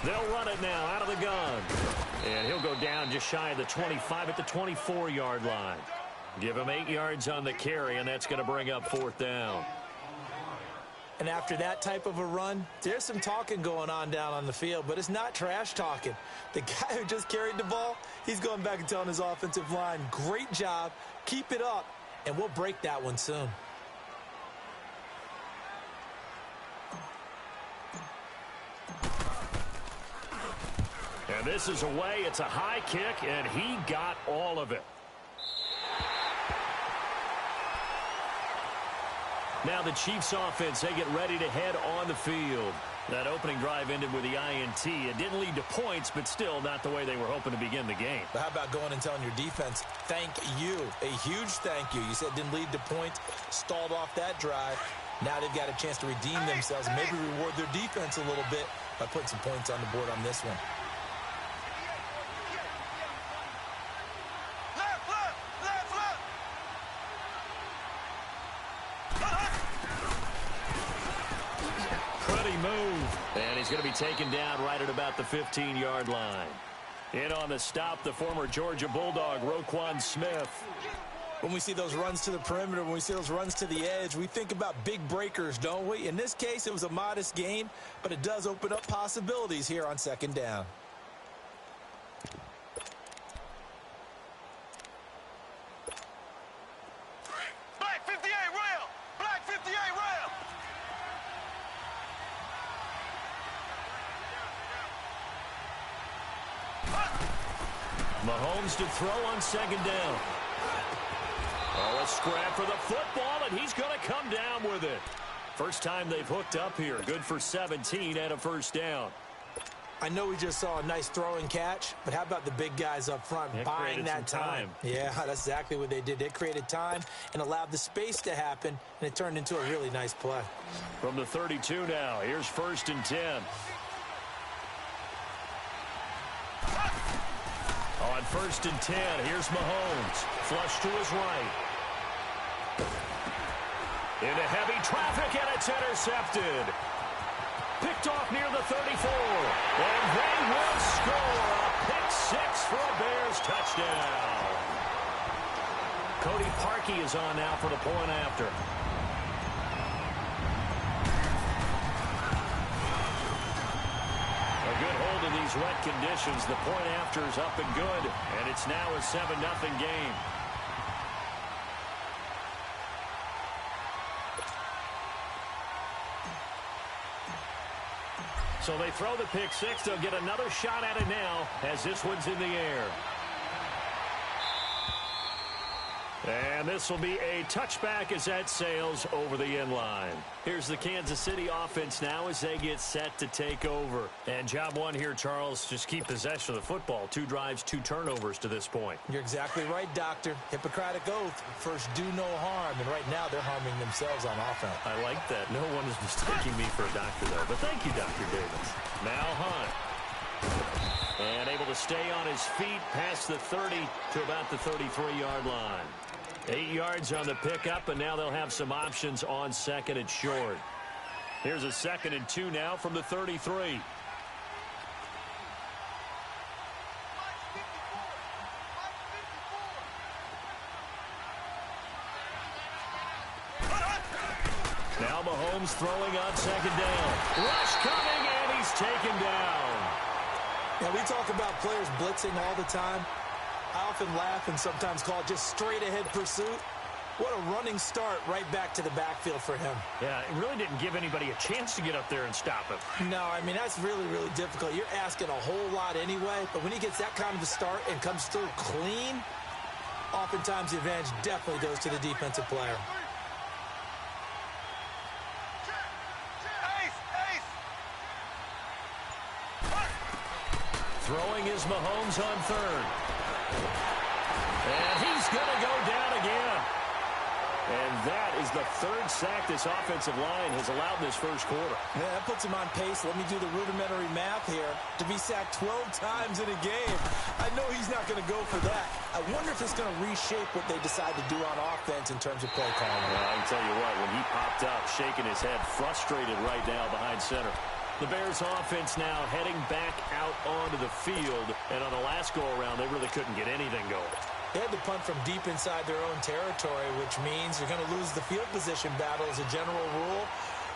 They'll run it now out of the gun. And he'll go down just shy of the 25 at the 24-yard line. Give him 8 yards on the carry, and that's going to bring up 4th down. And after that type of a run, there's some talking going on down on the field, but it's not trash talking. The guy who just carried the ball, he's going back and telling his offensive line, great job, keep it up, and we'll break that one soon. And this is away. It's a high kick, and he got all of it. Now the Chiefs offense, they get ready to head on the field. That opening drive ended with the INT. It didn't lead to points, but still not the way they were hoping to begin the game. But how about going and telling your defense, thank you, a huge thank you. You said it didn't lead to points, stalled off that drive. Now they've got a chance to redeem themselves and maybe reward their defense a little bit by putting some points on the board on this one. Move, and he's going to be taken down right at about the 15-yard line. In on the stop, the former Georgia Bulldog, Roquan Smith. When we see those runs to the perimeter, when we see those runs to the edge, we think about big breakers, don't we? In this case, it was a modest gain, but it does open up possibilities here on 2nd down. Mahomes to throw on 2nd down. Oh, a scrap for the football, and he's going to come down with it. First time they've hooked up here. Good for 17 and a 1st down. I know we just saw a nice throw and catch, but how about the big guys up front buying that time? Yeah, that's exactly what they did. They created time and allowed the space to happen, and it turned into a really nice play. From the 32 now, here's 1st and 10. On 1st and 10, here's Mahomes. Flush to his right. Into heavy traffic, and it's intercepted. Picked off near the 34. And they will score a pick 6 for a Bears touchdown. Cody Parkey is on now for the point after. In these wet conditions, the point after is up and good, and it's now a 7-0 game. So they throw the pick 6. They'll get another shot at it now as this one's in the air. And this will be a touchback as that sails over the end line. Here's the Kansas City offense now as they get set to take over. And job one here, Charles, just keep possession of the football. 2 drives, 2 turnovers to this point. You're exactly right, Doctor. Hippocratic oath. First, do no harm. And right now, they're harming themselves on offense. I like that. No one is mistaking me for a doctor, though. But thank you, Dr. Davis. Now Hunt. And able to stay on his feet past the 30 to about the 33-yard line. 8 yards on the pickup, and now they'll have some options on 2nd and short. Here's a 2nd and 2 now from the 33. Now Mahomes throwing on 2nd down. Rush coming, and he's taken down. Now, we talk about players blitzing all the time. I often laugh and sometimes call it just straight-ahead pursuit. What a running start right back to the backfield for him. Yeah, it really didn't give anybody a chance to get up there and stop him. No, I mean, that's really, really difficult. You're asking a whole lot anyway, but when he gets that kind of a start and comes through clean, oftentimes the advantage definitely goes to the defensive player. Throwing is Mahomes on 3rd. And he's going to go down again. And that is the 3rd sack this offensive line has allowed this first quarter. Yeah, that puts him on pace. Let me do the rudimentary math here. To be sacked 12 times in a game, I know he's not going to go for that. I wonder if it's going to reshape what they decide to do on offense in terms of play calling. Well, I can tell you what, when he popped up, shaking his head, frustrated right now behind center. The Bears offense now heading back out onto the field. And on the last go-around, they really couldn't get anything going. They had to punt from deep inside their own territory, which means you're going to lose the field position battle as a general rule.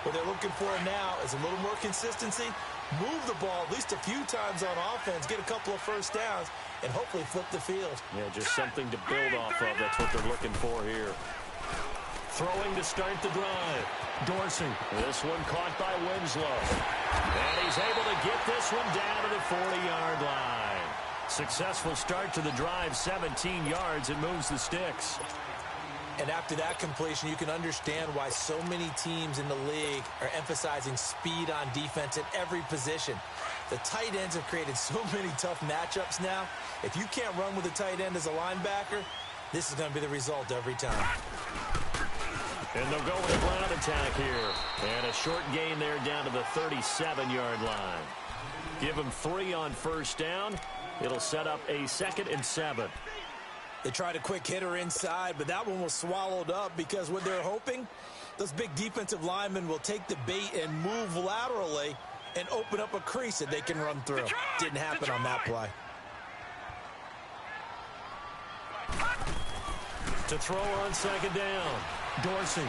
What they're looking for now is a little more consistency, move the ball at least a few times on offense, get a couple of first downs, and hopefully flip the field. Yeah, just something to build off of. That's what they're looking for here. Throwing to start the drive. Dorsey. This one caught by Winslow. And he's able to get this one down to the 40-yard line. Successful start to the drive, 17 yards, and moves the sticks. And after that completion, you can understand why so many teams in the league are emphasizing speed on defense at every position. The tight ends have created so many tough matchups now. If you can't run with a tight end as a linebacker, this is going to be the result every time. And they'll go with a ground attack here. And a short gain there down to the 37-yard line. Give them 3 on first down. It'll set up a 2nd and 7. They tried a quick hitter inside, but that one was swallowed up because what they're hoping, those big defensive linemen will take the bait and move laterally and open up a crease that they can run through. Didn't happen on that play. To throw on 2nd down. Dorsey.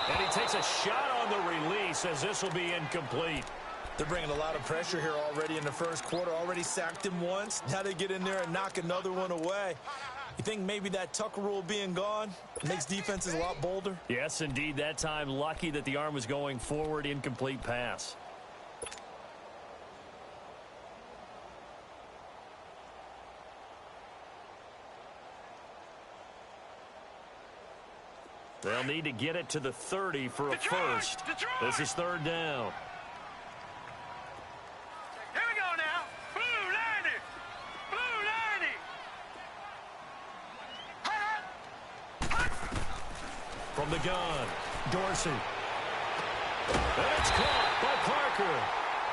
And he takes a shot on the release as this will be incomplete. They're bringing a lot of pressure here already in the first quarter. Already sacked him once. Now they get in there and knock another one away. You think maybe that Tucker rule being gone makes defenses a lot bolder? Yes, indeed. That time, lucky that the arm was going forward. Incomplete pass. They'll need to get it to the 30 for a first. This is 3rd down. Here we go now. Blue 90. Blue 90. From the gun, Dorsey. And it's caught by Parker.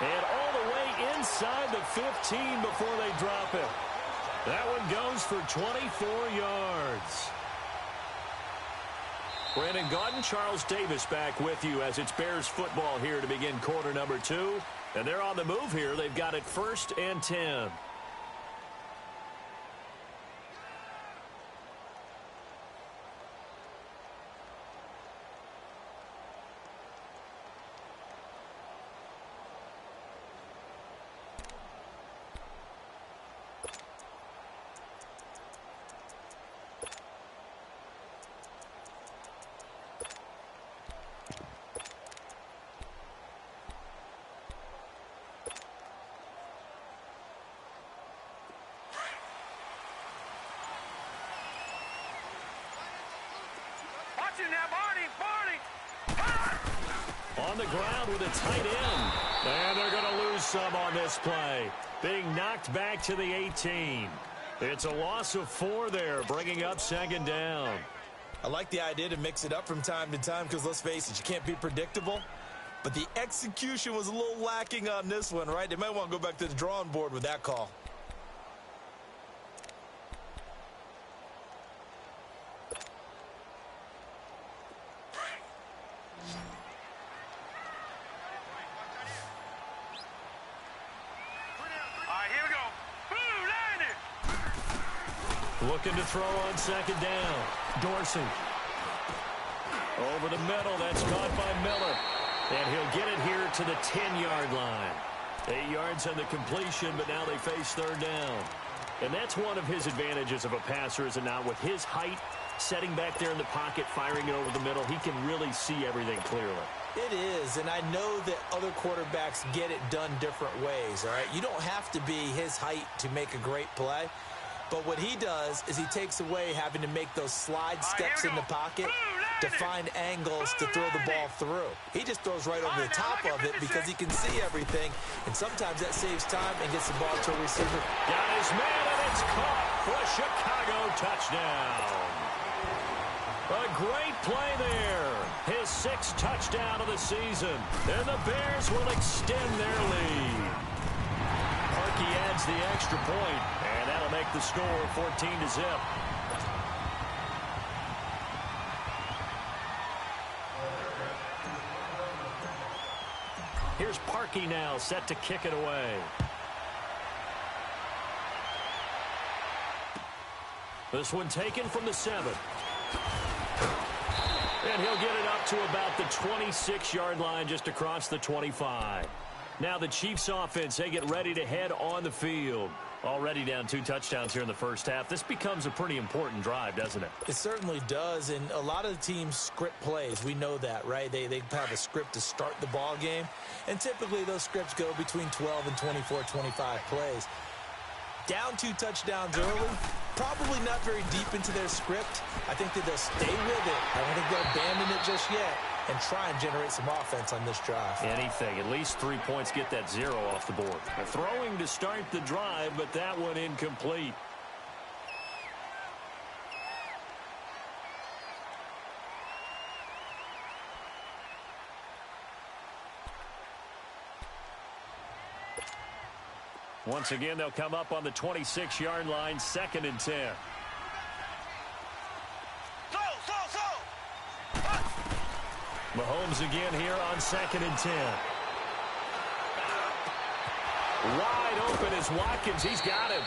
And all the way inside the 15 before they drop it. That one goes for 24 yards. Brandon Gaudin, Charles Davis back with you as it's Bears football here to begin quarter number 2. And they're on the move here. They've got it 1st and 10. On the ground with a tight end. And they're going to lose some on this play. Being knocked back to the 18. It's a loss of 4 there, bringing up 2nd down. I like the idea to mix it up from time to time because, let's face it, you can't be predictable. But the execution was a little lacking on this one, right? They might want to go back to the drawing board with that call. Looking to throw on 2nd down. Dorsey. Over the middle. That's caught by Miller. And he'll get it here to the 10-yard line. 8 yards on the completion, but now they face 3rd down. And that's one of his advantages of a passer, is it not? With his height, setting back there in the pocket, firing it over the middle, he can really see everything clearly. It is, and I know that other quarterbacks get it done different ways, all right? You don't have to be his height to make a great play. But what he does is he takes away having to make those slide steps in the pocket to find angles to throw the ball through. He just throws right over the top of it because he can see everything, and sometimes that saves time and gets the ball to a receiver. Got his man, and it's caught for a Chicago touchdown. A great play there. His 6th touchdown of the season. And the Bears will extend their lead. Parkey adds the extra point, and that'll make the score 14-0. Here's Parkey now, set to kick it away. This one taken from the 7. And he'll get it up to about the 26-yard line, just across the 25. Now the Chiefs offense, they get ready to head on the field. Already down 2 touchdowns here in the first half. This becomes a pretty important drive, doesn't it? It certainly does, and a lot of the teams script plays. We know that, right? They have a script to start the ball game, and typically those scripts go between 12 and 24, 25 plays. Down 2 touchdowns early, probably not very deep into their script. I think that they'll stay with it. I don't think they'll abandon it just yet and try and generate some offense on this drive. Anything. At least 3 points, get that 0 off the board. They're throwing to start the drive, but that one incomplete. Once again, they'll come up on the 26-yard line, 2nd and 10. Mahomes again here on 2nd and 10. Wide open is Watkins. He's got him.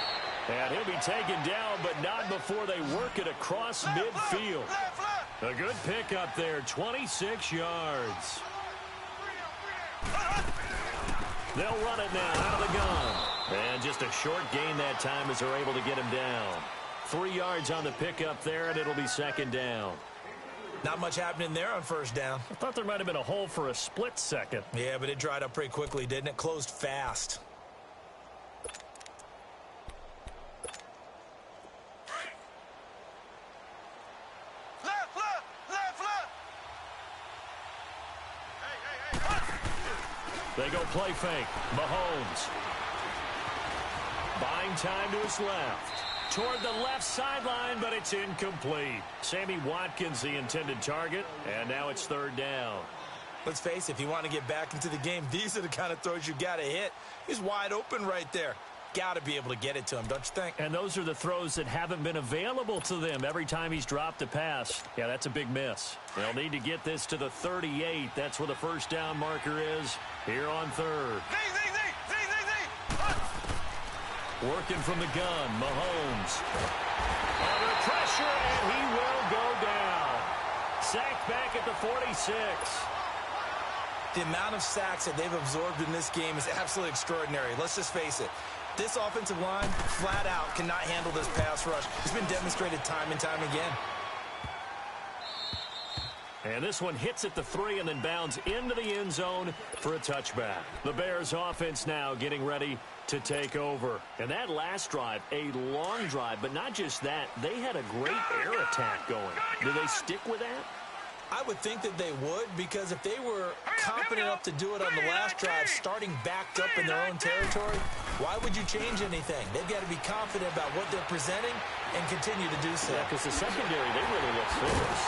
And he'll be taken down, but not before they work it across midfield. A good pickup there, 26 yards. They'll run it now out of the gun. And just a short gain that time as they're able to get him down. 3 yards on the pickup there, and it'll be 2nd down. Not much happening there on 1st down. I thought there might have been a hole for a split second. Yeah, but it dried up pretty quickly, didn't it? Closed fast. They go play fake. Mahomes. Buying time to his left. Toward the left sideline, but it's incomplete. Sammy Watkins, the intended target, and now it's 3rd down. Let's face it, if you want to get back into the game, these are the kind of throws you got to hit. He's wide open right there. Got to be able to get it to him, don't you think? And those are the throws that haven't been available to them every time he's dropped a pass. Yeah, that's a big miss. They'll need to get this to the 38. That's where the 1st down marker is here on 3rd. Working from the gun, Mahomes. Under pressure, and he will go down. Sacked back at the 46. The amount of sacks that they've absorbed in this game is absolutely extraordinary. Let's just face it. This offensive line, flat out, cannot handle this pass rush. It's been demonstrated time and time again. And this one hits at the 3 and then bounds into the end zone for a touchback. The Bears offense now getting ready to take over. And that last drive, a long drive, but not just that. They had a great air attack going. Do they stick with that? I would think that they would, because if they were confident enough to do it on the last drive, starting backed up in their own territory, why would you change anything? They've got to be confident about what they're presenting and continue to do so. Yeah, because the secondary, they really look serious.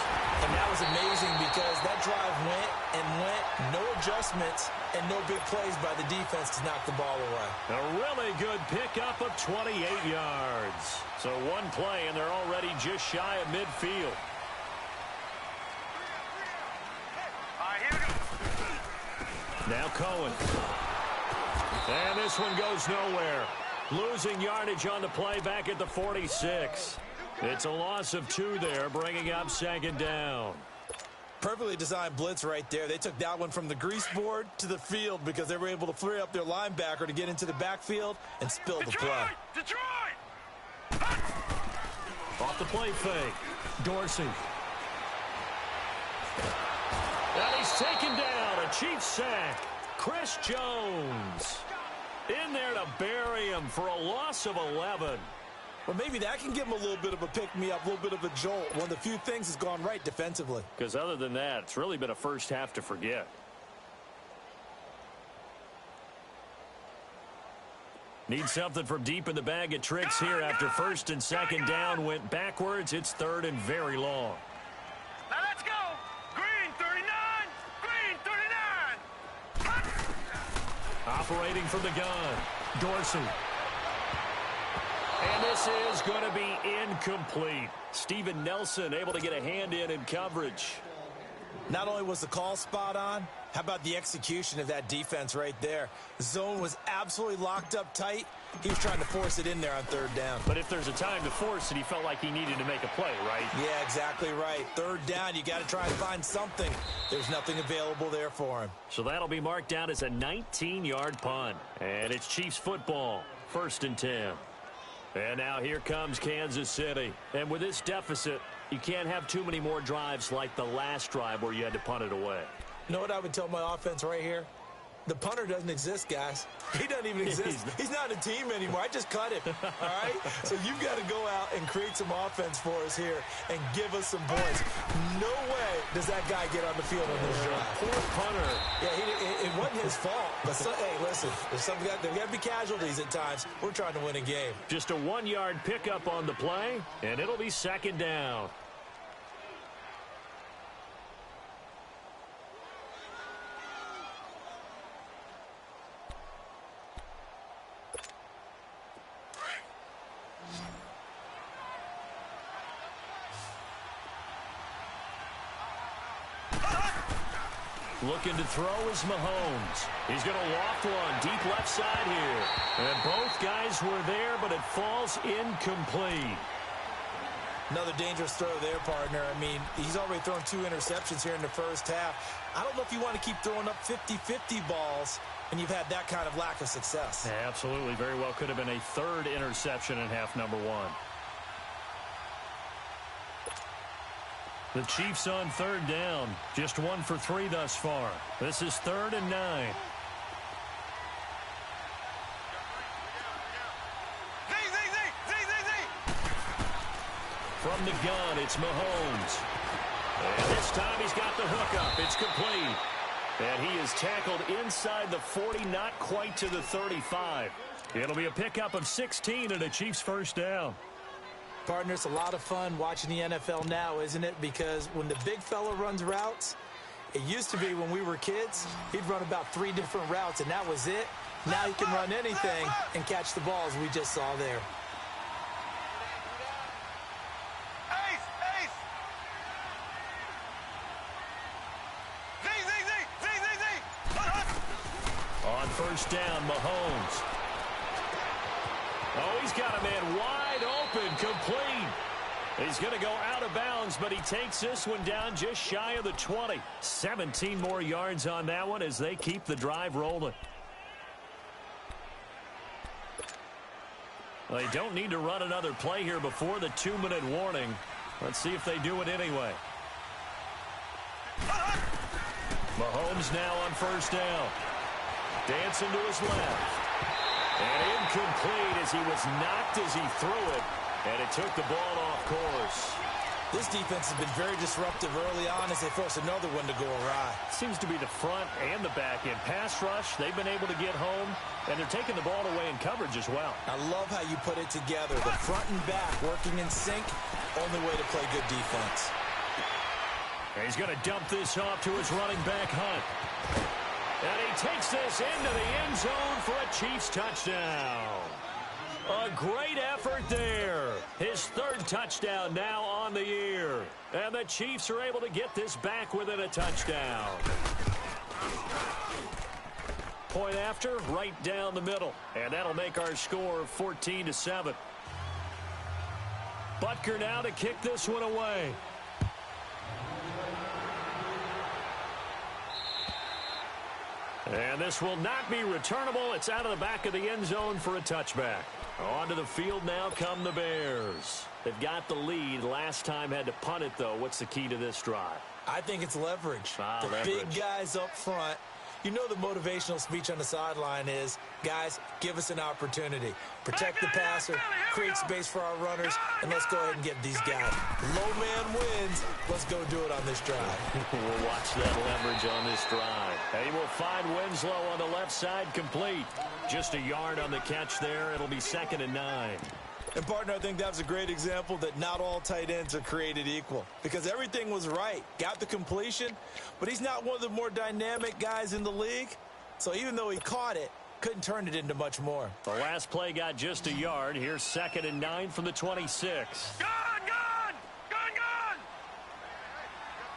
And that was amazing because that drive went and went, no adjustments, and no big plays by the defense to knock the ball away. A really good pickup of 28 yards. So one play, and they're already just shy of midfield. Now Cohen. And this one goes nowhere. Losing yardage on the play back at the 46. It's a loss of 2 there, bringing up 2nd down. Perfectly designed blitz right there. They took that one from the grease board to the field because they were able to free up their linebacker to get into the backfield and spill the play. Detroit! Off the play fake. Dorsey. And he's taken down. A Chiefs sack. Chris Jones in there to bury him for a loss of 11. Well, maybe that can give him a little bit of a pick-me-up, a little bit of a jolt. One of the few things that's gone right defensively. Because other than that, it's really been a first half to forget. Need something from deep in the bag of tricks here after 1st and 2nd down went backwards. It's 3rd and very long. Now let's go. Green 39. Green 39. Operating from the gun. Dorsey. And this is going to be incomplete. Steven Nelson able to get a hand in coverage. Not only was the call spot on, How about the execution of that defense right there? The zone was absolutely locked up tight. He was trying to force it in there on third down. But if there's a time to force it, he felt like he needed to make a play, right? Yeah, exactly right. Third down, you got to try and find something. There's nothing available there for him. So that'll be marked down as a 19-yard punt. And it's Chiefs football, 1st and 10. And now here comes Kansas City. And with this deficit, you can't have too many more drives like the last drive where you had to punt it away. You know what I would tell my offense right here? The punter doesn't exist, guys. He doesn't even exist. He's not a team anymore. I just cut him, all right? So you've got to go out and create some offense for us here and give us some points. No way does that guy get on the field on this drive. Poor punter. Yeah, it wasn't his fault. But, hey, listen, there's got to be casualties at times. We're trying to win a game. Just a 1-yard pickup on the play, and it'll be 2nd down. Looking to throw is Mahomes. He's going to loft one deep left side here. And both guys were there, but it falls incomplete. Another dangerous throw there, partner. I mean, he's already thrown 2 interceptions here in the first half. I don't know if you want to keep throwing up 50-50 balls when you've had that kind of lack of success. Yeah, absolutely. Very well could have been a 3rd interception in half number 1. The Chiefs on 3rd down. Just 1 for 3 thus far. This is 3rd and 9. From the gun, it's Mahomes. And this time he's got the hook up. It's complete. And he is tackled inside the 40, not quite to the 35. It'll be a pickup of 16 and a Chiefs 1st down. Partner, it's a lot of fun watching the NFL now, isn't it? Because when the big fella runs routes, it used to be when we were kids, he'd run about 3 different routes, and that was it. Now he can run anything and catch the balls we just saw there. On 1st down, Mahomes. Oh, he's got a man wide open, complete. He's going to go out of bounds, but he takes this one down just shy of the 20. 17 more yards on that one as they keep the drive rolling. They don't need to run another play here before the 2-minute warning. Let's see if they do it anyway. Mahomes now on 1st down. Dancing to his left. And incomplete as he was knocked as he threw it. And it took the ball off course. This defense has been very disruptive early on as they force another one to go awry. Seems to be the front and the back end. Pass rush, they've been able to get home, and they're taking the ball away in coverage as well. I love how you put it together. The front and back working in sync, only way to play good defense. And he's going to dump this off to his running back, Hunt. And he takes this into the end zone for a Chiefs touchdown. A great effort there. His 3rd touchdown now on the year. And the Chiefs are able to get this back within a touchdown. Point after, right down the middle. And that'll make our score 14-7. Butker now to kick this one away. And this will not be returnable. It's out of the back of the end zone for a touchback. Onto the field now come the Bears. They've got the lead. Last time had to punt it, though. What's the key to this drive? I think it's leverage. The leverage. Big guys up front. You know the motivational speech on the sideline is, guys, give us an opportunity. Protect the passer, create space for our runners, and let's go ahead and get these guys. Low man wins. Let's go do it on this drive. We'll watch that leverage on this drive. And he will find Winslow on the left side complete. Just a yard on the catch there. It'll be 2nd and 9. And, partner, I think that was a great example that not all tight ends are created equal because everything was right. Got the completion, but he's not one of the more dynamic guys in the league. So even though he caught it, couldn't turn it into much more. The last play got just a yard. Here's 2nd and 9 from the 26. Gun!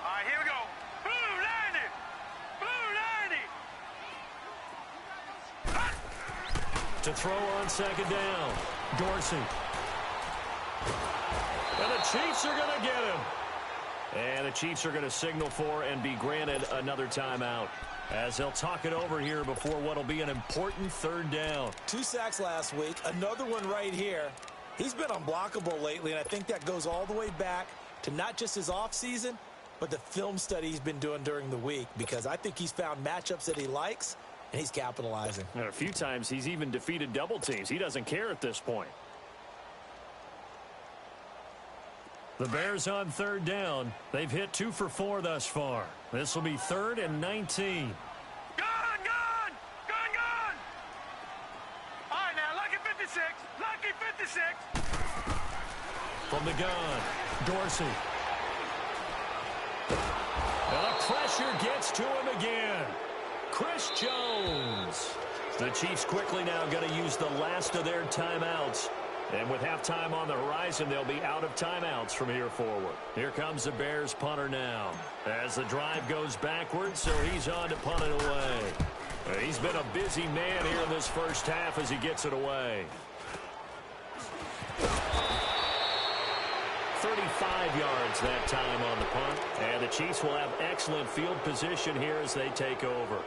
All right, here we go. Blue landed! Blue landed! To throw on second down, Dorsey. And the Chiefs are going to get him. And the Chiefs are going to signal for and be granted another timeout, as they'll talk it over here before what will be an important third down. 2 sacks last week, another one right here. He's been unblockable lately, and I think that goes all the way back to not just his offseason, but the film study he's been doing during the week, because I think he's found matchups that he likes, and he's capitalizing. And a few times he's even defeated double teams. He doesn't care at this point. The Bears on third down. They've hit 2 for 4 thus far. This will be 3rd and 19. Gone! All right, now, lucky 56. Lucky 56. From the gun, Dorsey. And the pressure gets to him again. Chris Jones. The Chiefs quickly now going to use the last of their timeouts. And with halftime on the horizon, they'll be out of timeouts from here forward. Here comes the Bears punter now, as the drive goes backwards, so he's on to punt it away. He's been a busy man here in this first half as he gets it away. 35 yards that time on the punt, and the Chiefs will have excellent field position here as they take over.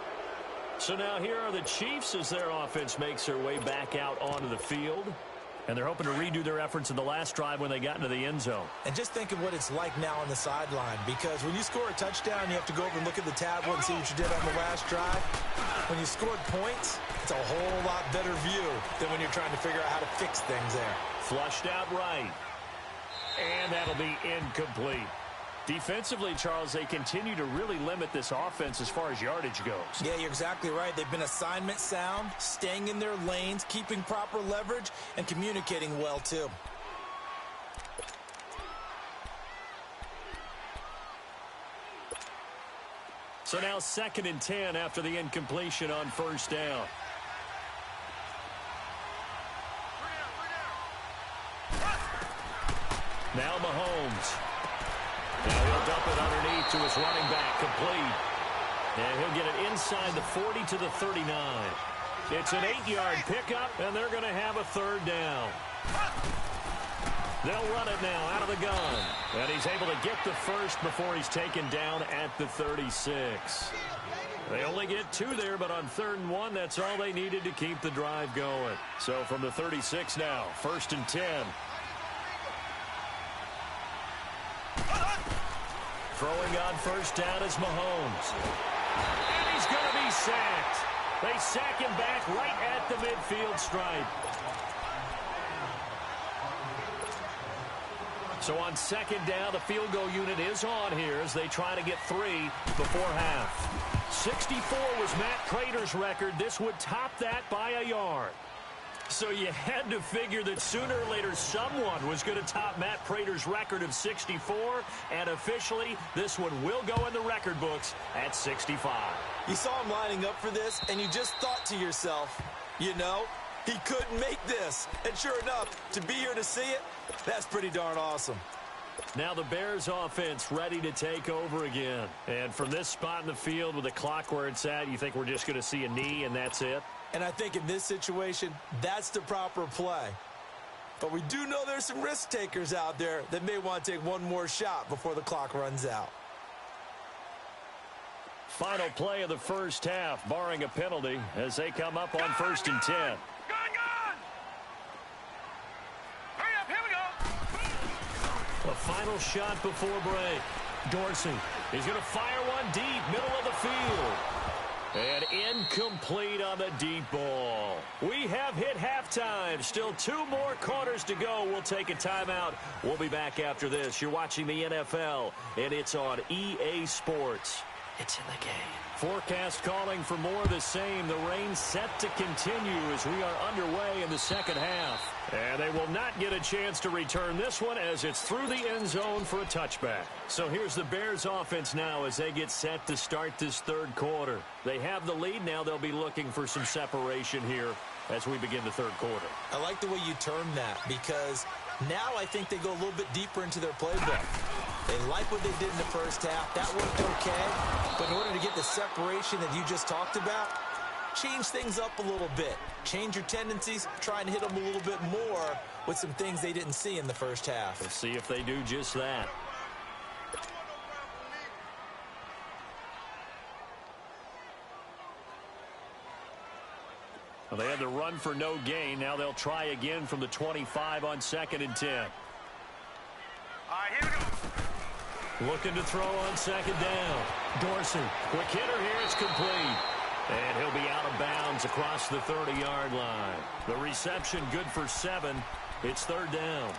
So now here are the Chiefs as their offense makes their way back out onto the field. And they're hoping to redo their efforts in the last drive when they got into the end zone. And just think of what it's like now on the sideline, because when you score a touchdown, you have to go over and look at the tablet and see what you did on the last drive. When you scored points, it's a whole lot better view than when you're trying to figure out how to fix things there. Flushed out right. And that'll be incomplete. Defensively, Charles, they continue to really limit this offense as far as yardage goes. Yeah, you're exactly right. They've been assignment sound, staying in their lanes, keeping proper leverage, and communicating well, too. So now 2nd and 10 after the incompletion on first down. Now Mahomes. Now he'll dump it underneath to his running back, complete. And he'll get it inside the 40 to the 39. It's an 8-yard pickup, and they're going to have a third down. They'll run it now out of the gun. And he's able to get the first before he's taken down at the 36. They only get 2 there, but on 3rd and 1, that's all they needed to keep the drive going. So from the 36 now, 1st and 10. Throwing on first down is Mahomes. And he's going to be sacked. They sack him back right at the midfield stripe. So on 2nd down, the field goal unit is on here as they try to get 3 before half. 64 was Matt Prater's record. This would top that by a yard. So you had to figure that sooner or later someone was going to top Matt Prater's record of 64, and officially this one will go in the record books at 65. You saw him lining up for this, and you just thought to yourself, you know, he could make this. And sure enough, to be here to see it, that's pretty darn awesome. Now the Bears offense ready to take over again. And from this spot in the field with the clock where it's at, you think we're just going to see a knee and that's it? And I think in this situation, that's the proper play. But we do know there's some risk takers out there that may want to take one more shot before the clock runs out. Final play of the first half, barring a penalty, as they come up on 1st and 10. Gone! Hurry up, here we go! A final shot before break. Dorsey, he's going to fire one deep, middle of the field. And incomplete on the deep ball. We have hit halftime. Still 2 more quarters to go. We'll take a timeout. We'll be back after this. You're watching the NFL, and it's on EA Sports. It's in the game. Forecast calling for more of the same. The rain set to continue as we are underway in the second half. And they will not get a chance to return this one as it's through the end zone for a touchback. So here's the Bears offense now as they get set to start this third quarter. They have the lead now. They'll be looking for some separation here as we begin the third quarter. I like the way you termed that, because now I think they go a little bit deeper into their playbook. They like what they did in the first half. That worked okay. But in order to get the separation that you just talked about, change things up a little bit. Change your tendencies, try and hit them a little bit more with some things they didn't see in the first half. Let's see if they do just that. Well, they had the run for no gain. Now they'll try again from the 25 on 2nd and 10. All right, here we go. Looking to throw on 2nd down. Dorsey, quick hitter here. It's complete. And he'll be out of bounds across the 30-yard line. The reception good for 7. It's 3rd down.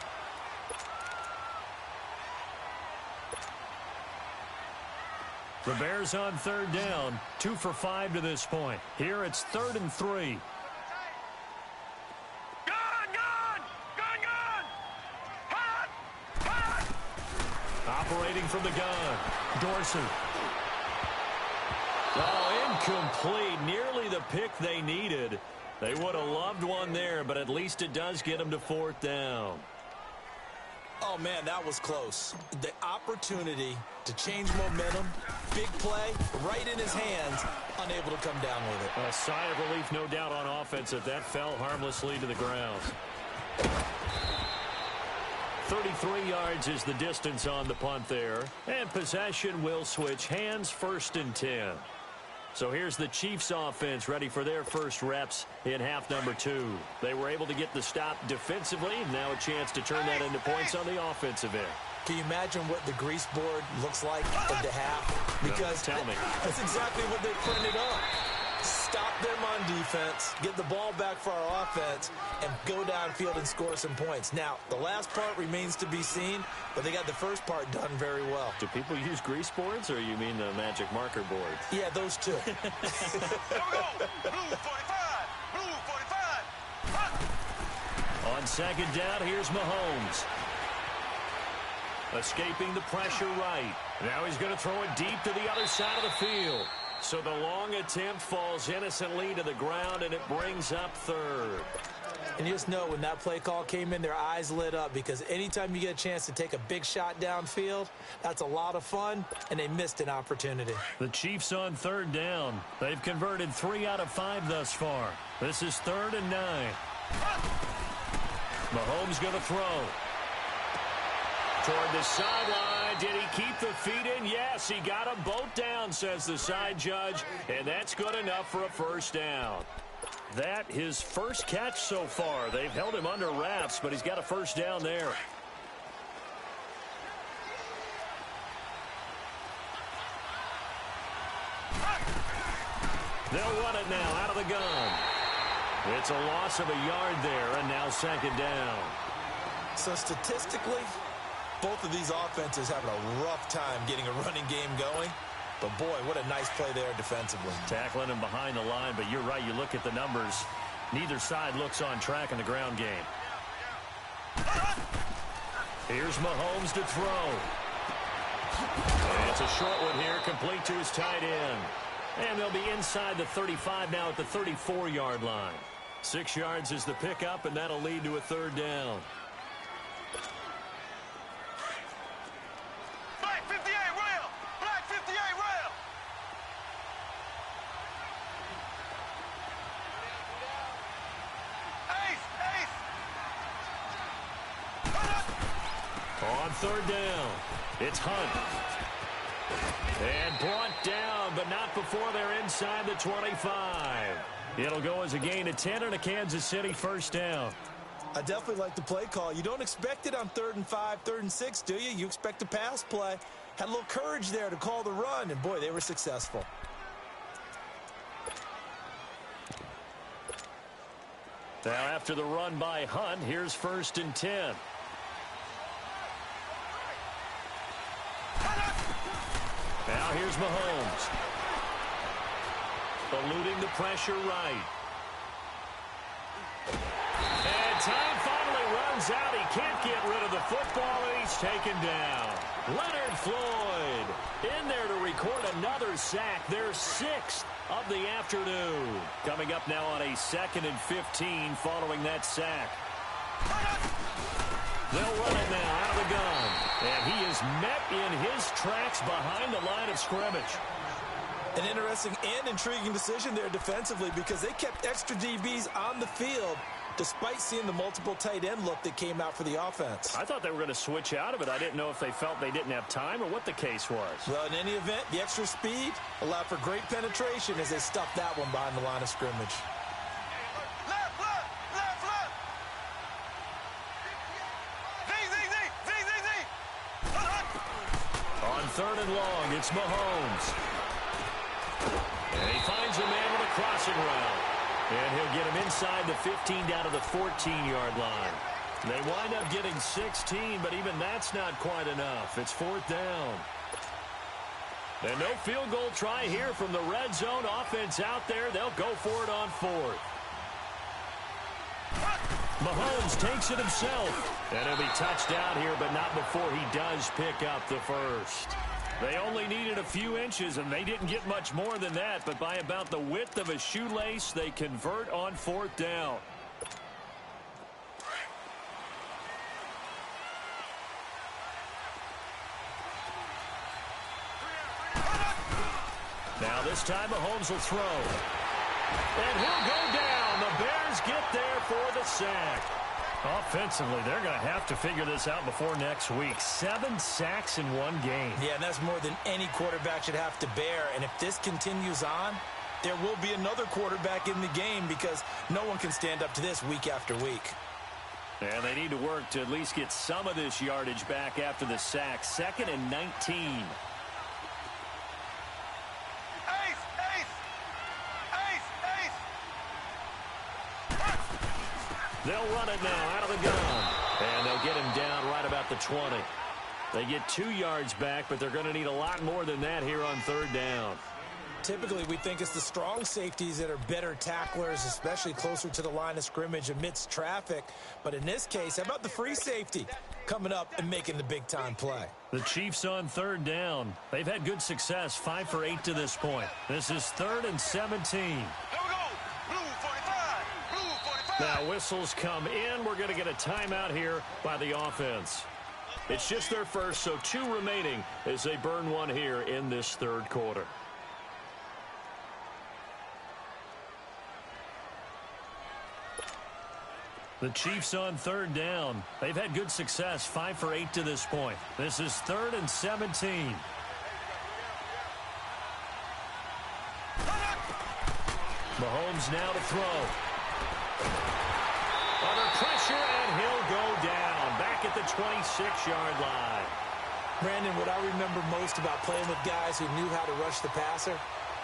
The Bears on 3rd down. 2 for 5 to this point. Here it's 3rd and 3. Operating from the gun. Dorsey. Oh, incomplete. Nearly the pick they needed. They would have loved one there, but at least it does get them to 4th down. Oh, man, that was close. The opportunity to change momentum, big play, right in his hands, unable to come down with it. A sigh of relief, no doubt, on offense that fell harmlessly to the ground. 33 yards is the distance on the punt there. And possession will switch hands, 1st and 10. So here's the Chiefs offense ready for their first reps in half number 2. They were able to get the stop defensively. Now a chance to turn that into points on the offensive end. Can you imagine what the grease board looks like at the half? Because tell me. That's exactly what they printed up. Stop them on defense, get the ball back for our offense, and go downfield and score some points. Now, the last part remains to be seen, but they got the first part done very well. Do people use grease boards, or you mean the magic marker boards? Yeah, those two. Here we go. Blue 45. Blue 45. On 2nd down, here's Mahomes. Escaping the pressure right. Now he's going to throw it deep to the other side of the field. So the long attempt falls innocently to the ground, and it brings up 3rd. And you just know when that play call came in, their eyes lit up, because anytime you get a chance to take a big shot downfield, that's a lot of fun, and they missed an opportunity. The Chiefs on 3rd down. They've converted 3 out of 5 thus far. This is 3rd and 9. Mahomes going to throw. Toward the sideline. Did he keep the feet in? Yes, he got them both down, says the side judge, and that's good enough for a 1st down. That his first catch so far. They've held him under wraps, but he's got a 1st down there. They'll run it now out of the gun. It's a loss of a yard there, and now 2nd down. So statistically, both of these offenses having a rough time getting a running game going. But, boy, what a nice play there defensively. Tackling him behind the line, but you're right. You look at the numbers. Neither side looks on track in the ground game. Here's Mahomes to throw. And it's a short one here, complete to his tight end. And they'll be inside the 35 now at the 34-yard line. 6 yards is the pickup, and that'll lead to a 3rd down. Black 58 rail. Black 58 rail. Ace. On 3rd down, it's Hunt. And brought down, but not before they're inside the 25. It'll go as a gain of 10 and a Kansas City 1st down. I definitely like the play call. You don't expect it on 3rd and 5, 3rd and 6, do you? You expect a pass play. Had a little courage there to call the run, and, boy, they were successful. Now after the run by Hunt, here's 1st and 10. Now here's Mahomes. Eluding the pressure right. And time finally runs out. He can't get rid of the football, and he's taken down. Leonard Floyd in there to record another sack. Their 6th of the afternoon. Coming up now on a 2nd and 15 following that sack. They'll run it now out of the gun. And he is met in his tracks behind the line of scrimmage. An interesting and intriguing decision there defensively because they kept extra DBs on the field despite seeing the multiple tight end look that came out for the offense. I thought they were going to switch out of it. I didn't know if they felt they didn't have time or what the case was. Well, in any event, the extra speed allowed for great penetration as they stuffed that one behind the line of scrimmage. Left, left, left, left. Z, Z, Z, Z, Z, Z. On 3rd and long, it's Mahomes. And he finds a man with a crossing route. And he'll get him inside the 15 down to the 14-yard line. They wind up getting 16, but even that's not quite enough. It's 4th down. And no field goal try here from the red zone. Offense out there. They'll go for it on 4th. Mahomes takes it himself. And he'll be touched out here, but not before he does pick up the first. They only needed a few inches, and they didn't get much more than that. But by about the width of a shoelace, they convert on 4th down. Now this time Mahomes will throw. And he'll go down. The Bears get there for the sack. Offensively, they're going to have to figure this out before next week. 7 sacks in one game. Yeah, and that's more than any quarterback should have to bear. And if this continues on, there will be another quarterback in the game because no one can stand up to this week after week. And they need to work to at least get some of this yardage back after the sack. 2nd and 19. They'll run it now out of the gun. And they'll get him down right about the 20. They get 2 yards back, but they're going to need a lot more than that here on 3rd down. Typically, we think it's the strong safeties that are better tacklers, especially closer to the line of scrimmage amidst traffic. But in this case, how about the free safety coming up and making the big-time play? The Chiefs on 3rd down. They've had good success, 5 for 8 to this point. This is 3rd and 17. Now whistles come in. We're going to get a timeout here by the offense. It's just their first, so 2 remaining as they burn one here in this 3rd quarter. The Chiefs on 3rd down. They've had good success, 5 for 8 to this point. This is 3rd and 17. Mahomes now to throw. Under pressure, and he'll go down. Back at the 26-yard line. Brandon, what I remember most about playing with guys who knew how to rush the passer,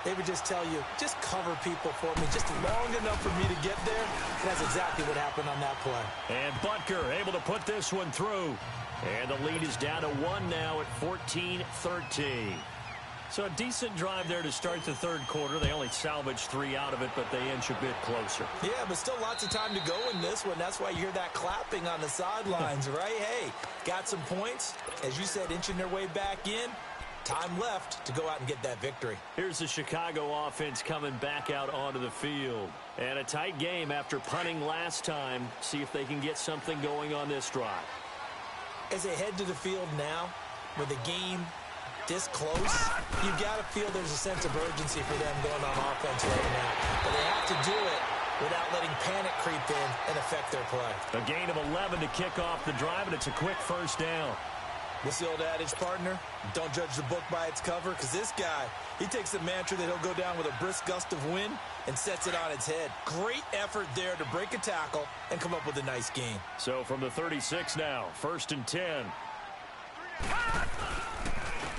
they would just tell you, just cover people for me, just long enough for me to get there. And that's exactly what happened on that play. And Butker able to put this one through. And the lead is down to 1 now at 14-13. So a decent drive there to start the 3rd quarter. They only salvaged 3 out of it, but they inch a bit closer. Yeah, but still lots of time to go in this one. That's why you hear that clapping on the sidelines, right? Hey, got some points. As you said, inching their way back in. Time left to go out and get that victory. Here's the Chicago offense coming back out onto the field. And a tight game after punting last time. See if they can get something going on this drive. As they head to the field now, with the game this close, you've got to feel there's a sense of urgency for them going on offense right now. But they have to do it without letting panic creep in and affect their play. A gain of 11 to kick off the drive, and it's a quick 1st down. What's the old adage, partner? Don't judge the book by its cover, because this guy, he takes the mantra that he'll go down with a brisk gust of wind and sets it on its head. Great effort there to break a tackle and come up with a nice gain. So from the 36 now, 1st and 10.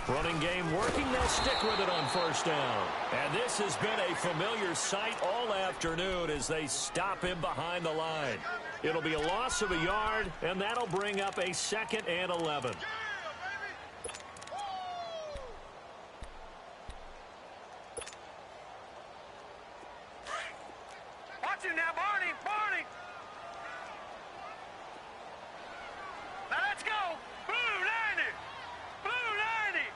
Running game working. They'll stick with it on 1st down. And this has been a familiar sight all afternoon as they stop him behind the line. It'll be a loss of a yard, and that'll bring up a 2nd and 11. Watch him now, Barney, Barney. Now let's go. Blue 90. Blue 90.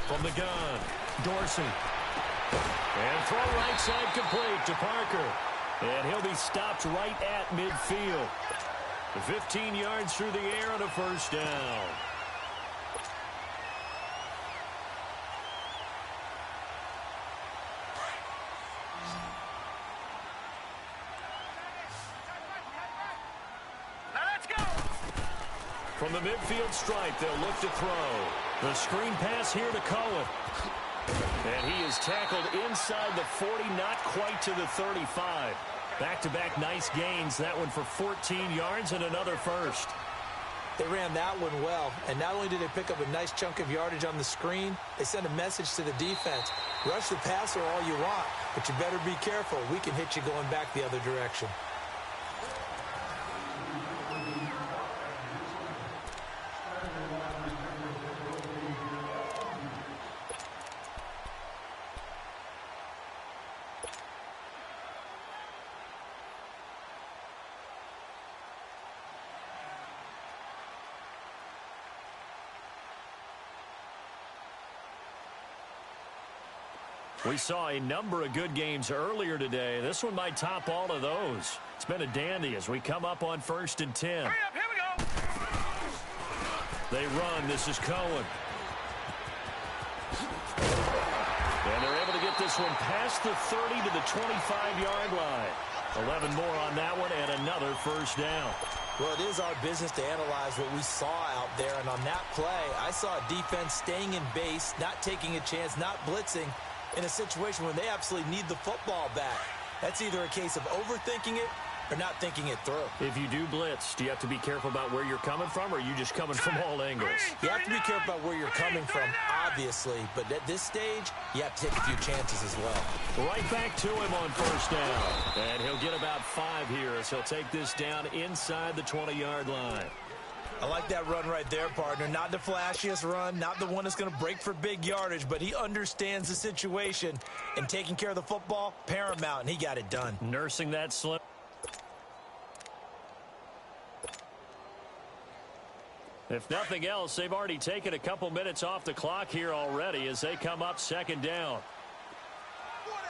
From the gun, Dorsey. And throw right side complete to Parker. And he'll be stopped right at midfield. 15 yards through the air on a 1st down. From the midfield stripe, they'll look to throw. The screen pass here to Cohen. And he is tackled inside the 40, not quite to the 35. Back-to-back nice gains. That one for 14 yards and another first. They ran that one well, and not only did they pick up a nice chunk of yardage on the screen, they sent a message to the defense. Rush the passer all you want, but you better be careful. We can hit you going back the other direction. We saw a number of good games earlier today. This one might top all of those. It's been a dandy as we come up on 1st and 10. Hurry up, here we go. They run. This is Cohen. And they're able to get this one past the 30 to the 25-yard line. 11 more on that one and another first down. Well, it is our business to analyze what we saw out there, and on that play, I saw a defense staying in base, not taking a chance, not blitzing, in a situation where they absolutely need the football back. That's either a case of overthinking it or not thinking it through. If you do blitz, do you have to be careful about where you're coming from, or are you just coming from all angles? You have to be careful about where you're coming from, obviously, but at this stage, you have to take a few chances as well. Right back to him on first down. And he'll get about 5 here as he'll take this down inside the 20-yard line. I like that run right there, partner. Not the flashiest run, not the one that's going to break for big yardage, but he understands the situation, and taking care of the football, paramount, and he got it done. Nursing that slip. If nothing else, they've already taken a couple minutes off the clock here already as they come up 2nd down. 4 down,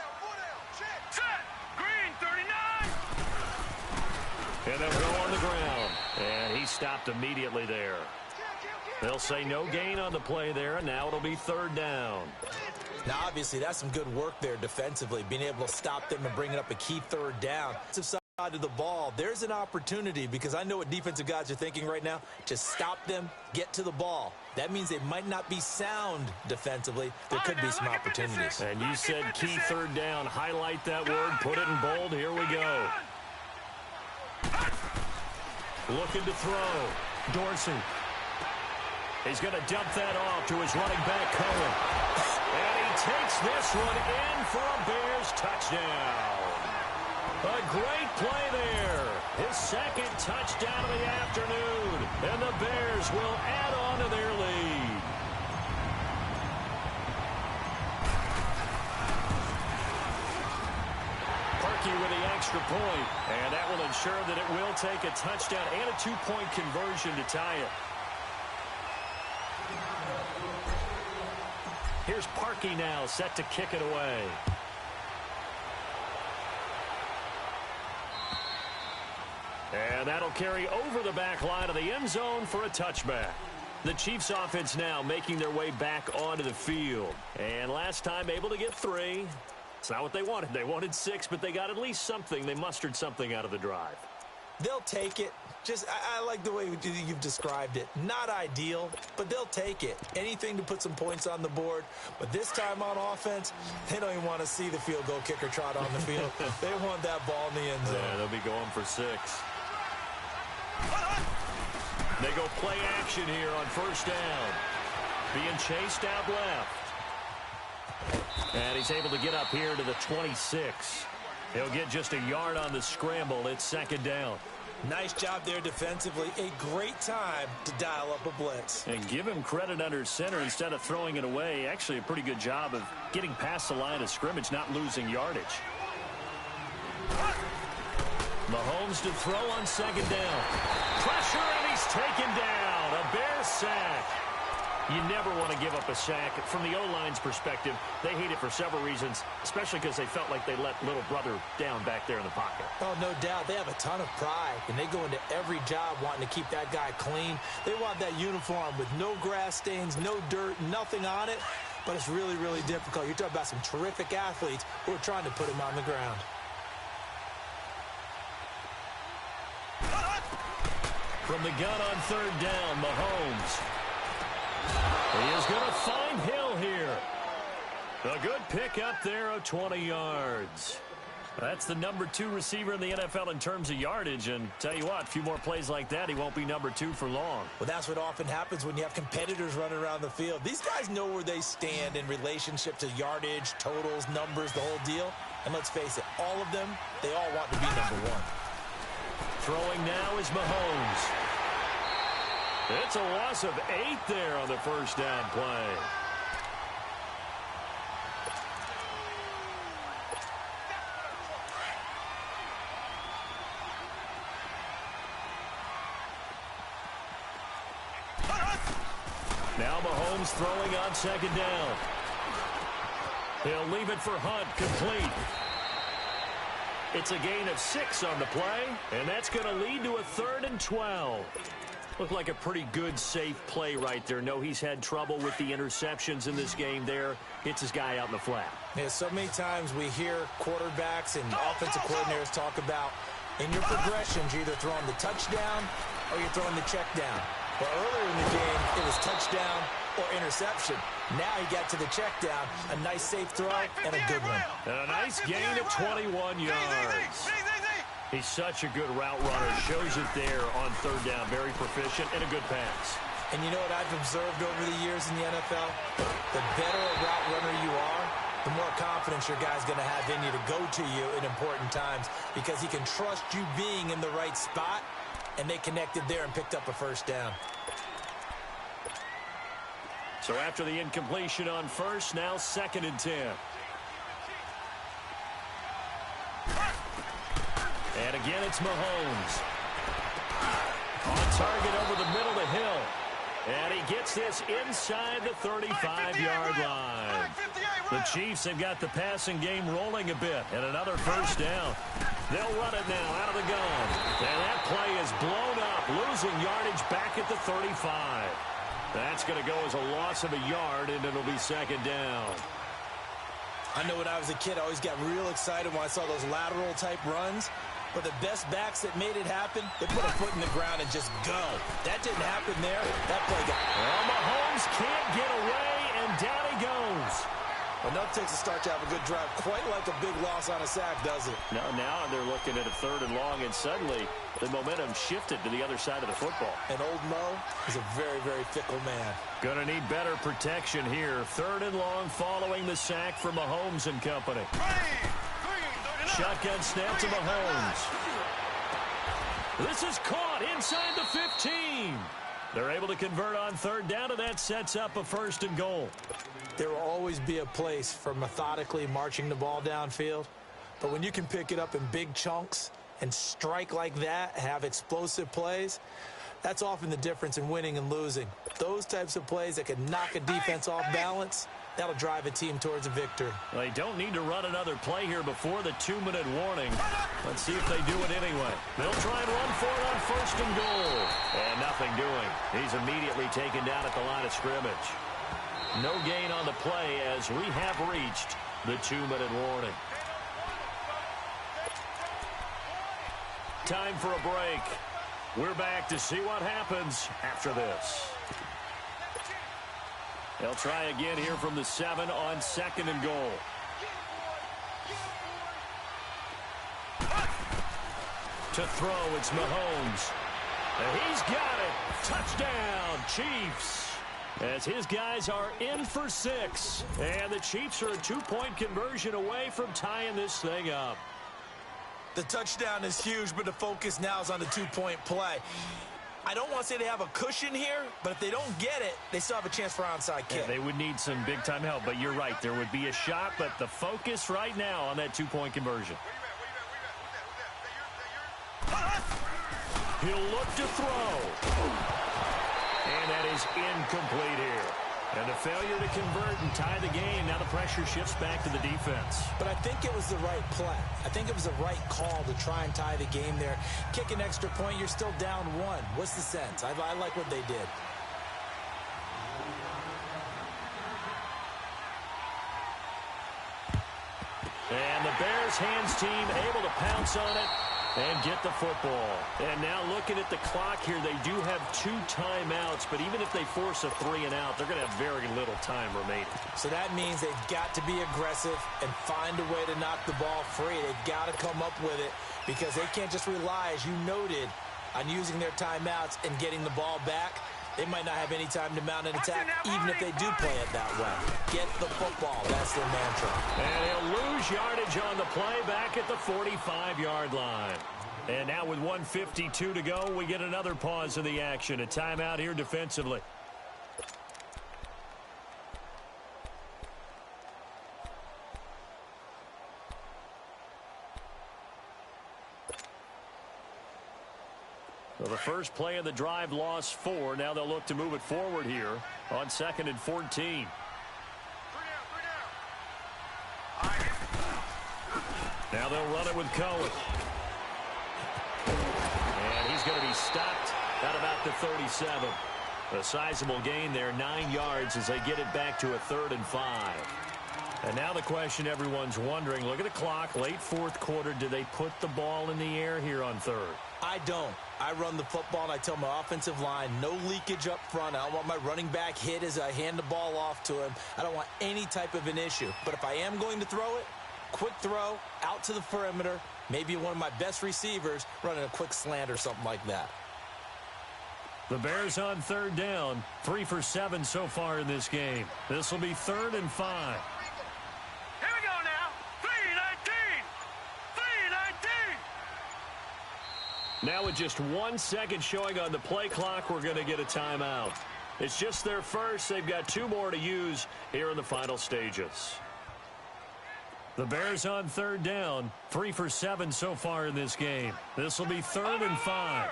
check. Set. Green, 39. And they'll go on the ground. And he stopped immediately there. They'll say no gain on the play there, and now it'll be 3rd down. Now, obviously, that's some good work there defensively, being able to stop them and bringing up a key 3rd down. Side of the ball, there's an opportunity, because I know what defensive guys are thinking right now. Just stop them, get to the ball. That means they might not be sound defensively. There could be some opportunities. And you said key 3rd down. Highlight that word, put it in bold. Here we go. Looking to throw. Dorsey. He's going to dump that off to his running back, Cohen. And he takes this one in for a Bears touchdown. A great play there. His 2nd touchdown of the afternoon. And the Bears will add on to their lead. With the extra point, and that will ensure that it will take a touchdown and a 2-point conversion to tie it. Here's Parkey now, set to kick it away. And that'll carry over the back line of the end zone for a touchback. The Chiefs offense now making their way back onto the field. And last time able to get 3. It's not what they wanted. They wanted 6, but they got at least something. They mustered something out of the drive. They'll take it. I like the way you've described it. Not ideal, but they'll take it. Anything to put some points on the board. But this time on offense, they don't even want to see the field goal kicker trot on the field. They want that ball in the end zone. Yeah, they'll be going for 6. They go play action here on 1st down. Being chased out left. And he's able to get up here to the 26. He'll get just a yard on the scramble. It's 2nd down. Nice job there defensively. A great time to dial up a blitz. And give him credit under center instead of throwing it away. Actually, a pretty good job of getting past the line of scrimmage, not losing yardage. Mahomes to throw on 2nd down. Pressure, and he's taken down. A Bears sack. You never want to give up a sack. From the O-line's perspective, they hate it for several reasons, especially because they felt like they let little brother down back there in the pocket. Oh, no doubt. They have a ton of pride, and they go into every job wanting to keep that guy clean. They want that uniform with no grass stains, no dirt, nothing on it, but it's really, really difficult. You're talking about some terrific athletes who are trying to put him on the ground. From the gun on third down, Mahomes. He is going to find Hill here. A good pick up there of 20 yards. That's the number 2 receiver in the NFL in terms of yardage. And tell you what, a few more plays like that, he won't be number 2 for long. Well, that's what often happens when you have competitors running around the field. These guys know where they stand in relationship to yardage, totals, numbers, the whole deal. And let's face it, all of them, they all want to be number 1. Throwing now is Mahomes. It's a loss of 8 there on the first down play. Now Mahomes throwing on second down. He'll leave it for Hunt, complete. It's a gain of 6 on the play, and that's going to lead to a 3rd and 12. Looked like a pretty good, safe play right there. No, he's had trouble with the interceptions in this game there. Hits his guy out in the flat. Yeah, so many times we hear quarterbacks and offensive coordinators talk about in your progressions, you're either throwing the touchdown or you're throwing the check down. But earlier in the game, it was touchdown or interception. Now he got to the check down. A nice safe throw and a good one. And a nice gain of 21 yards. He's such a good route runner. Shows it there on third down. Very proficient and a good pass. And you know what I've observed over the years in the NFL? The better a route runner you are, the more confidence your guy's going to have in you to go to you in important times because he can trust you being in the right spot. And they connected there and picked up a first down. So after the incompletion on first, now 2nd and 10. And again, it's Mahomes. On target over the middle to Hill. And he gets this inside the 35-yard line. The Chiefs have got the passing game rolling a bit. And another first down. They'll run it now out of the gun. And that play is blown up, losing yardage back at the 35. That's going to go as a loss of a yard, and it'll be 2nd down. I know when I was a kid, I always got real excited when I saw those lateral-type runs. But the best backs that made it happen, they put a foot in the ground and just go. That didn't happen there. That play got... Well, Mahomes can't get away, and down he goes. Enough takes a start to have a good drive. Quite like a big loss on a sack, does it? Now they're looking at a 3rd and long, and suddenly the momentum shifted to the other side of the football. And old Mo is a very, very fickle man. Going to need better protection here. 3rd and long following the sack for Mahomes and company. Shotgun snap to Mahomes. This is caught inside the 15. They're able to convert on 3rd down, and that sets up a 1st and goal. There will always be a place for methodically marching the ball downfield. But when you can pick it up in big chunks and strike like that, have explosive plays, that's often the difference in winning and losing. Those types of plays that can knock a defense off balance, that'll drive a team towards a victory. Well, they don't need to run another play here before the 2-minute warning. Let's see if they do it anyway. They'll try and run for it on 1st and goal. And nothing doing. He's immediately taken down at the line of scrimmage. No gain on the play as we have reached the 2-minute warning. Time for a break. We're back to see what happens after this. They'll try again here from the 7 on 2nd and goal. To throw, it's Mahomes. And he's got it. Touchdown, Chiefs. As his guys are in for 6. And the Chiefs are a 2-point conversion away from tying this thing up. The touchdown is huge, but the focus now is on the 2-point play. I don't want to say they have a cushion here, but if they don't get it, they still have a chance for onside kick. Yeah, they would need some big-time help, but you're right. There would be a shot, but the focus right now on that 2-point conversion. He'll look to throw. And that is incomplete here. And a failure to convert and tie the game. Now the pressure shifts back to the defense. But I think it was the right play. I think it was the right call to try and tie the game there. Kick an extra point, you're still down 1. What's the sense? I like what they did. And the Bears hands team able to pounce on it and get the football. And now looking at the clock here, they do have 2 timeouts, but even if they force a 3-and-out, they're going to have very little time remaining. So that means they've got to be aggressive and find a way to knock the ball free. They've got to come up with it because they can't just rely, as you noted, on using their timeouts and getting the ball back. They might not have any time to mount an attack, even if they do play it that way. Get the football. That's their mantra. And he'll lose yardage on the play back at the 45-yard line. And now with 1:52 to go, we get another pause in the action. A timeout here defensively. Well, the first play of the drive lost 4. Now they'll look to move it forward here on 2nd and 14. Now they'll run it with Cohen. And he's going to be stopped at about the 37. A sizable gain there, 9 yards as they get it back to a 3rd and 5. And now the question everyone's wondering, look at the clock, late 4th quarter, do they put the ball in the air here on 3rd? I don't. I run the football, and I tell my offensive line, no leakage up front. I don't want my running back hit as I hand the ball off to him. I don't want any type of an issue. But if I am going to throw it, quick throw, out to the perimeter, maybe one of my best receivers running a quick slant or something like that. The Bears on 3rd down, 3 for 7 so far in this game. This will be 3rd and 5. Here we go now. 3:19. 3:19. Now with just 1 second showing on the play clock, we're going to get a timeout. It's just their first. They've got 2 more to use here in the final stages. The Bears on 3rd down, 3 for 7 so far in this game. This will be 3rd and 5.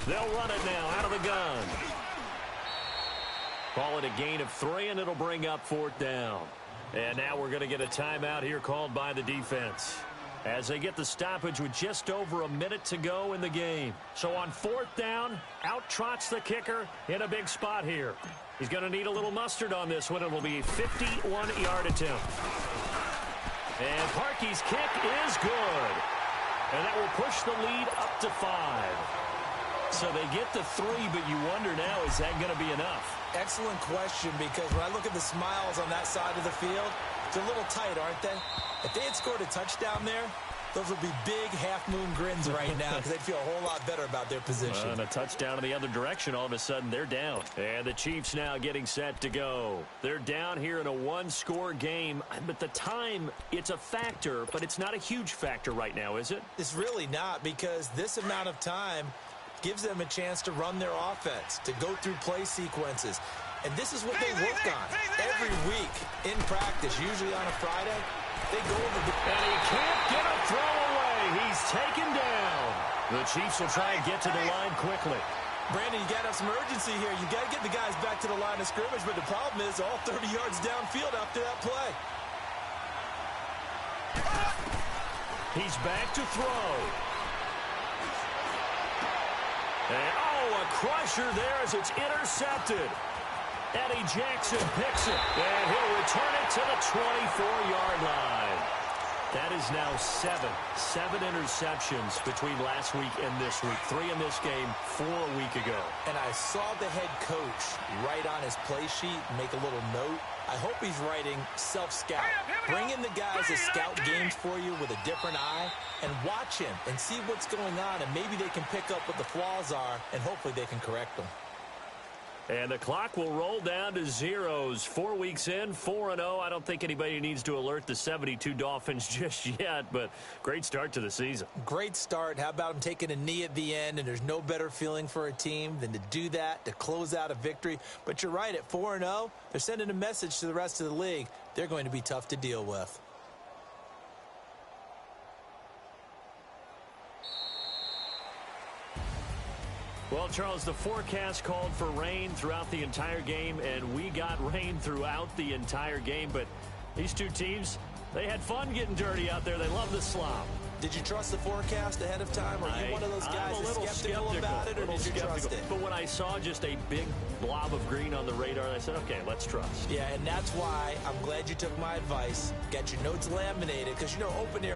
They'll run it now out of the gun. Call it a gain of 3, and it'll bring up 4th down. And now we're going to get a timeout here called by the defense as they get the stoppage with just over a minute to go in the game. So on 4th down, out trots the kicker in a big spot here. He's going to need a little mustard on this one. It'll be a 51-yard attempt. And Parkey's kick is good. And that will push the lead up to 5. So they get the 3, but you wonder now, is that going to be enough? Excellent question, because when I look at the smiles on that side of the field, they're a little tight, aren't they? If they had scored a touchdown there, those would be big half-moon grins right now because they'd feel a whole lot better about their position. And a touchdown in the other direction, all of a sudden they're down. And the Chiefs now getting set to go. They're down here in a 1-score game, but the time, it's a factor, but it's not a huge factor right now, is it? It's really not, because this amount of time gives them a chance to run their offense, to go through play sequences. And this is what they work on every week in practice, usually on a Friday. They go over the... And he can't get a throw away. He's taken down. The Chiefs will try and get to the line quickly. Brandon, you got to have some urgency here. You got to get the guys back to the line of scrimmage, but the problem is all 30 yards downfield after that play. He's back to throw. And, oh, a crusher there as it's intercepted. Eddie Jackson picks it, and he'll return it to the 24-yard line. That is now 7 interceptions between last week and this week. 3 in this game, 4 a week ago. And I saw the head coach write on his play sheet, make a little note. I hope he's writing self-scout. Bring in the guys that scout games for you with a different eye and watch him and see what's going on, and maybe they can pick up what the flaws are, and hopefully they can correct them. And the clock will roll down to zeros. 4 weeks in, 4-0. I don't think anybody needs to alert the 72 Dolphins just yet, but great start to the season. Great start. How about them taking a knee at the end? And there's no better feeling for a team than to do that, to close out a victory. But you're right, at 4-0, they're sending a message to the rest of the league. They're going to be tough to deal with. Well, Charles, the forecast called for rain throughout the entire game, and we got rain throughout the entire game. But These two teams, they had fun getting dirty out there. They love the slop. Did you trust the forecast ahead of time? Are you one of those guys that's skeptical about it, or did you trust it? But when I saw just a big blob of green on the radar, I said, okay, let's trust. Yeah, and that's why I'm glad you took my advice. Got your notes laminated, because, you know, open air